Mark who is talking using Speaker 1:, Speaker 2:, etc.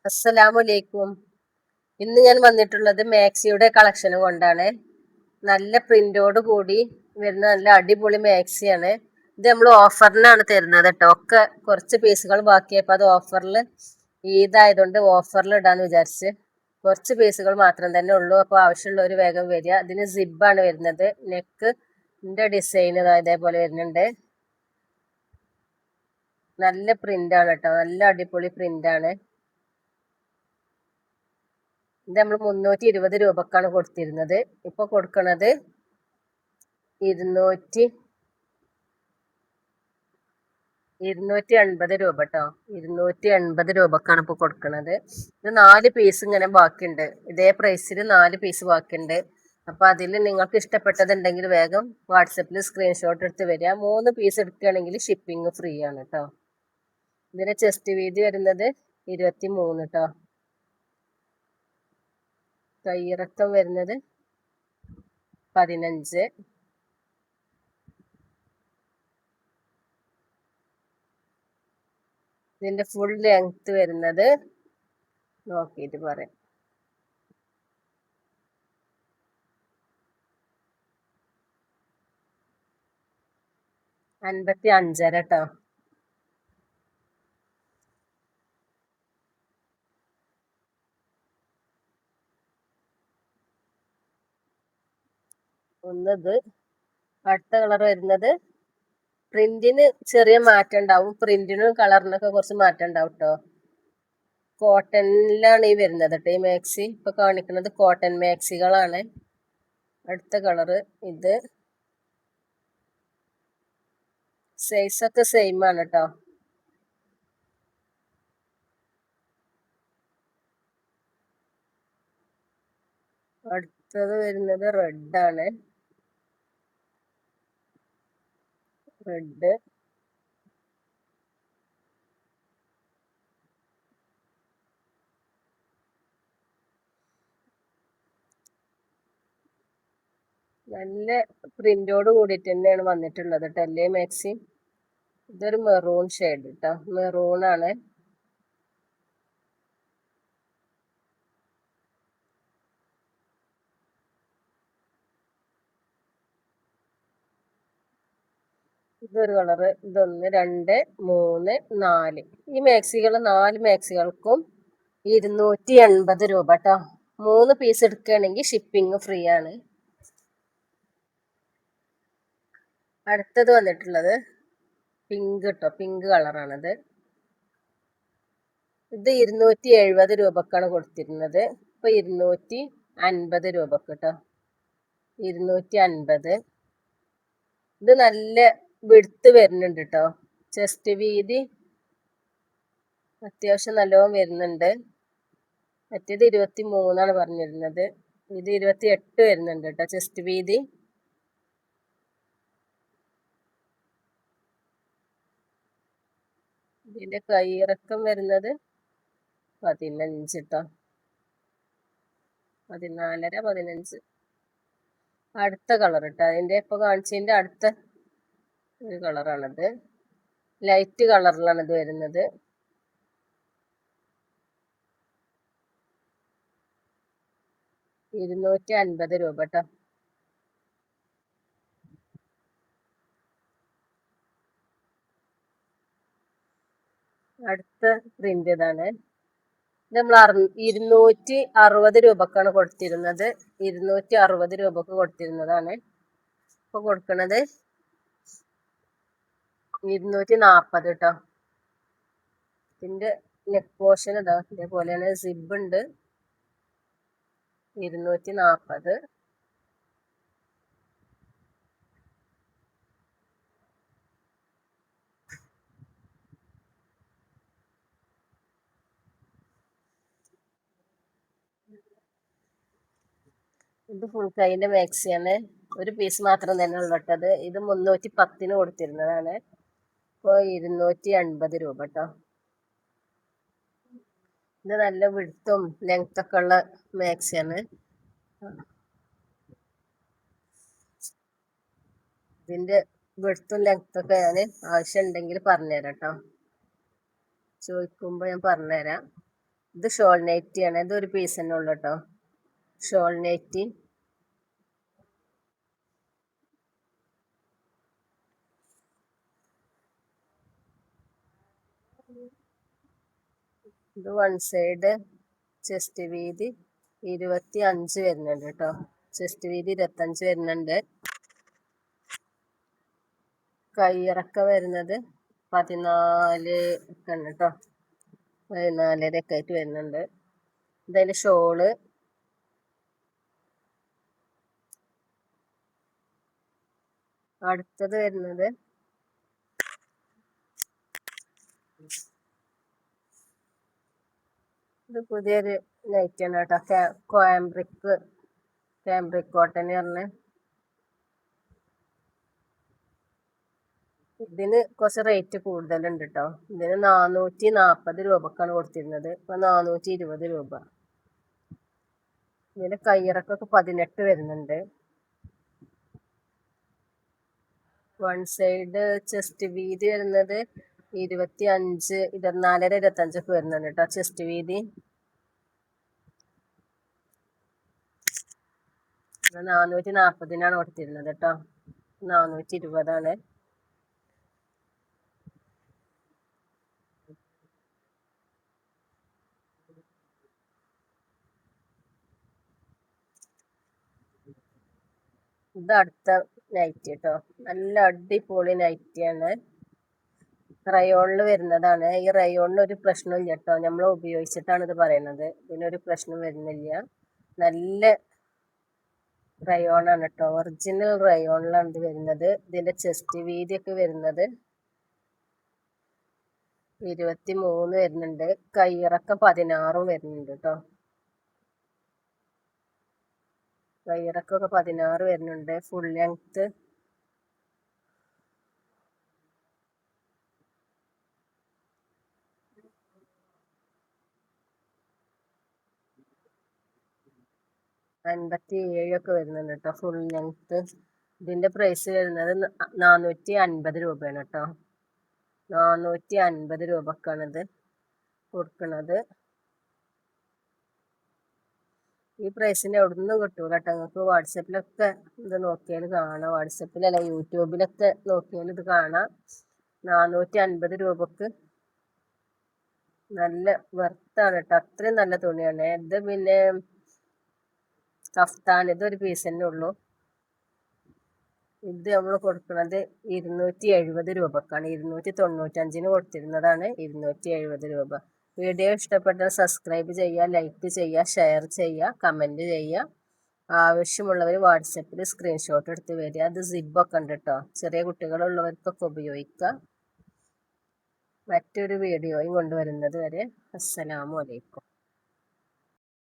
Speaker 1: അസ്സലാമലൈക്കും. ഇന്ന് ഞാൻ വന്നിട്ടുള്ളത് മാക്സിയുടെ കളക്ഷൻ കൊണ്ടാണ്. നല്ല പ്രിന്റോട് കൂടി വരുന്ന നല്ല അടിപൊളി മാക്സിയാണ്. ഇത് നമ്മൾ ഓഫറിനാണ് തരുന്നത് കേട്ടോ. ഒക്കെ കുറച്ച് പീസുകൾ ബാക്കിയപ്പോൾ അത് ഓഫറിൽ ഈദായതുകൊണ്ട് ഓഫറിൽ ഇടാന്ന് വിചാരിച്ച് കുറച്ച് പീസുകൾ മാത്രം തന്നെ ഉള്ളൂ. അപ്പോൾ ആവശ്യമുള്ളവർ വേഗം വരിക. ഇതിന് സിബാണ് വരുന്നത്. നെക്കിൻ്റെ ഡിസൈൻ ഇതേപോലെ വരുന്നുണ്ട്. നല്ല പ്രിന്റാണ് കേട്ടോ. നല്ല അടിപൊളി പ്രിന്റാണ്. ഇത് നമ്മൾ 320 രൂപക്കാണ് കൊടുത്തിരുന്നത്. ഇപ്പൊ കൊടുക്കണത് 280 രൂപ കേട്ടോ. 280 രൂപക്കാണ് ഇപ്പൊ കൊടുക്കണത്. ഇത് 4 പീസ് ഇങ്ങനെ ബാക്കിയുണ്ട്. ഇതേ പ്രൈസിൽ 4 പീസ് ബാക്കിയുണ്ട്. അപ്പൊ അതിൽ നിങ്ങൾക്ക് ഇഷ്ടപ്പെട്ടതുണ്ടെങ്കിൽ വേഗം വാട്സപ്പിൽ സ്ക്രീൻഷോട്ട് എടുത്ത് വരിക. 3 പീസ് എടുക്കുകയാണെങ്കിൽ ഷിപ്പിംഗ് ഫ്രീ ആണ് കേട്ടോ. ഇതിന്റെ ചെസ്റ്റ് വീതി വരുന്നത് 23 കേട്ടോ. കൈയിറക്കം വരുന്നത് 15. ഇതിന്റെ ഫുൾ ലെങ്ത് വരുന്നത് നോക്കിയിട്ട് പറയാം. 55 കേട്ടോ. ഒന്നത് അടുത്ത കളർ വരുന്നത് പ്രിന്റിന് ചെറിയ മാറ്റം ഉണ്ടാവും. പ്രിന്റിനും കളറിനൊക്കെ കുറച്ച് മാറ്റം ഉണ്ടാവും കേട്ടോ. കോട്ടണിലാണ് ഈ വരുന്നത് കേട്ടോ. ഈ മാക്സി ഇപ്പൊ കാണിക്കുന്നത് കോട്ടൺ മാക്സികളാണ്. അടുത്ത കളറ് ഇത്. സൈസൊക്കെ സെയിം ആണ് കേട്ടോ. അടുത്തത് വരുന്നത് റെഡ് ആണ്. റെഡ്, നല്ല പ്രിന്റോട് കൂടിയിട്ട് തന്നെയാണ് വന്നിട്ടുള്ളത് കേട്ടോ. അല്ലേ മാക്സി ഇതൊരു മെറൂൺ ഷെയ്ഡ് കേട്ടോ. മെറൂൺ ആണ്. ഇതൊരു കളറ്. ഇതൊന്ന്, 2, 3, 4. ഈ മാക്സികൾ 4 മാക്സികൾക്കും 280 രൂപ കേട്ടോ. 3 പീസ് എടുക്കുകയാണെങ്കിൽ ഷിപ്പിംഗ് ഫ്രീ ആണ്. അടുത്തത് വന്നിട്ടുള്ളത് പിങ്ക് കേട്ടോ. പിങ്ക് കളറാണത്. ഇത് 270 രൂപക്കാണ് കൊടുത്തിരുന്നത്. ഇപ്പൊ 250 രൂപക്ക് കേട്ടോ. 250. ഇത് നല്ല വിടുത്ത് വരുന്നുണ്ട് കേട്ടോ. ചെസ്റ്റ് വീതി അത്യാവശ്യം നല്ലോണം വരുന്നുണ്ട്. മറ്റേത് 23 പറഞ്ഞിരുന്നത്. ഇത് 28 വരുന്നുണ്ട് കേട്ടോ ചെസ്റ്റ് വീതി. ഇതിന്റെ കൈയിറക്കം വരുന്നത് 15 കേട്ടോ. 14, 15. അടുത്ത കളർ കേട്ടോ. അതിന്റെ ഇപ്പൊ കാണിച്ചതിന്റെ അടുത്ത ഒരു കളറാണത്. ലൈറ്റ് കളറിലാണ് ഇത് വരുന്നത്. ₹250 കേട്ടോ. അടുത്ത പ്രിന്റ് ഇതാണ്. ഇത് നമ്മൾ 260 രൂപക്കാണ് കൊടുത്തിരുന്നത്. 260 രൂപക്ക് കൊടുത്തിരുന്നതാണ്. ഇപ്പൊ കൊടുക്കണത് 240 കേട്ടോ. ഇതിന്റെ നെക്ക് പോർഷൻ ഇതാ ഇതേപോലെയാണ്. സിബ് ഉണ്ട്. 240. ഇത് ഫുൾ കൈന്റെ മാക്സിയാണ്. ഒരു പീസ് മാത്രം തന്നെ ഉള്ളട്ടത്. ഇത് 310 കൊടുത്തിരുന്നതാണ്. ഇപ്പോൾ 250 രൂപ കേട്ടോ. ഇത് നല്ല വിടുത്തും ലെങ്ത്തൊക്കെ ഉള്ള മാക്സിയാണ്. ഇതിന്റെ വിടുത്തും ലെങ്ത്തൊക്കെ ഞാൻ ആവശ്യം ഉണ്ടെങ്കിൽ പറഞ്ഞുതരാം കേട്ടോ. ചോദിക്കുമ്പോൾ ഞാൻ പറഞ്ഞുതരാം. ഇത് ഷോൾ നൈറ്റിയാണ്. ഇതൊരു പീസ് തന്നെ ഉള്ളു കേട്ടോ. Shawl nighty. ഇത് വൺ സൈഡ് ചെസ്റ്റ് വീതി 25 വരുന്നുണ്ട് കേട്ടോ. ചെസ്റ്റ് വീതി 25 വരുന്നുണ്ട്. കൈയിറക്കം വരുന്നത് 14 ഒക്കെ ഉണ്ട് കേട്ടോ. 14.5 ഒക്കെ ആയിട്ട് വരുന്നുണ്ട്. ഇതതിൻ്റെ ഷോള്. അടുത്തത് വരുന്നത് ഇത് പുതിയൊരു നൈറ്റിയാണ് കേട്ടോ. ക്യാമ്പ്രിക് കോട്ടൺ പറഞ്ഞ്. ഇതിന് കുറച്ച് റേറ്റ് കൂടുതലുണ്ട് കേട്ടോ. ഇതിന് 440 രൂപക്കാണ് കൊടുത്തിരുന്നത്. ഇപ്പൊ 420 രൂപ. ഇതിന് കയ്യിറക്കൊക്കെ 18 വരുന്നുണ്ട്. വൺ സൈഡ് ചെസ്റ്റ് വീതി വരുന്നത് 25, 24, 25 ഒക്കെ വരുന്നുണ്ട് കേട്ടോ. ചെസ്റ്റ് വീതി 440 കൊടുത്തിരുന്നത് കേട്ടോ. 420. ഇത് അടുത്ത നൈറ്റി കേട്ടോ. നല്ല അടിപൊളി നൈറ്റിയാണ്. റയോണിൽ വരുന്നതാണ്. ഈ റയോണിന് ഒരു പ്രശ്നവും കേട്ടോ. നമ്മൾ ഉപയോഗിച്ചിട്ടാണ് ഇത് പറയുന്നത്. ഇതിനൊരു പ്രശ്നം വരുന്നില്ല. നല്ല റയോണാണ് കേട്ടോ. ഒറിജിനൽ റയോണിലാണ് ഇത് വരുന്നത്. ഇതിന്റെ ചെസ്റ്റ് വീതിയൊക്കെ വരുന്നത് 23 വരുന്നുണ്ട്. കൈയിറക്കം 16 വരുന്നുണ്ട് കേട്ടോ. കൈയിറക്കൊക്കെ 16 വരുന്നുണ്ട്. ഫുൾ ലെങ്ത് ഒക്കെ വരുന്നുണ്ട് കേട്ടോ. Full length. ഇതിന്റെ പ്രൈസ് വരുന്നത് 450 രൂപയാണ് കേട്ടോ. 450 രൂപക്കാണിത് കൊടുക്കുന്നത്. ഈ പ്രൈസിന് എവിടുന്ന് കിട്ടൂല കേട്ടോ. നിങ്ങൾക്ക് വാട്സപ്പിലൊക്കെ ഇത് നോക്കിയാൽ കാണാം. വാട്സപ്പിലല്ല, യൂട്യൂബിലൊക്കെ നോക്കിയാൽ ഇത് കാണാം. 450 രൂപക്ക് നല്ല വെർത്താണ് കേട്ടോ. അത്രയും നല്ല തുണിയാണ് ഇത്. പിന്നെ കഫ്താൻ, ഇതൊരു പീസ് തന്നെ ഉള്ളൂ. ഇത് നമ്മൾ കൊടുക്കുന്നത് 270 രൂപക്കാണ്. 295 കൊടുത്തിരുന്നതാണ്. 270 രൂപ. വീഡിയോ ഇഷ്ടപ്പെട്ടാൽ സബ്സ്ക്രൈബ് ചെയ്യുക, ലൈക്ക് ചെയ്യുക, ഷെയർ ചെയ്യുക, കമൻറ്റ് ചെയ്യുക. ആവശ്യമുള്ളവർ വാട്സപ്പിൽ സ്ക്രീൻഷോട്ട് എടുത്ത് വരിക. അത് സിബൊക്കെ ഉണ്ട് കേട്ടോ. ചെറിയ കുട്ടികളുള്ളവർക്കൊക്കെ ഉപയോഗിക്കുക. മറ്റൊരു വീഡിയോയും കൊണ്ടുവരുന്നത് വരെ അസ്സലാമു അലൈക്കും.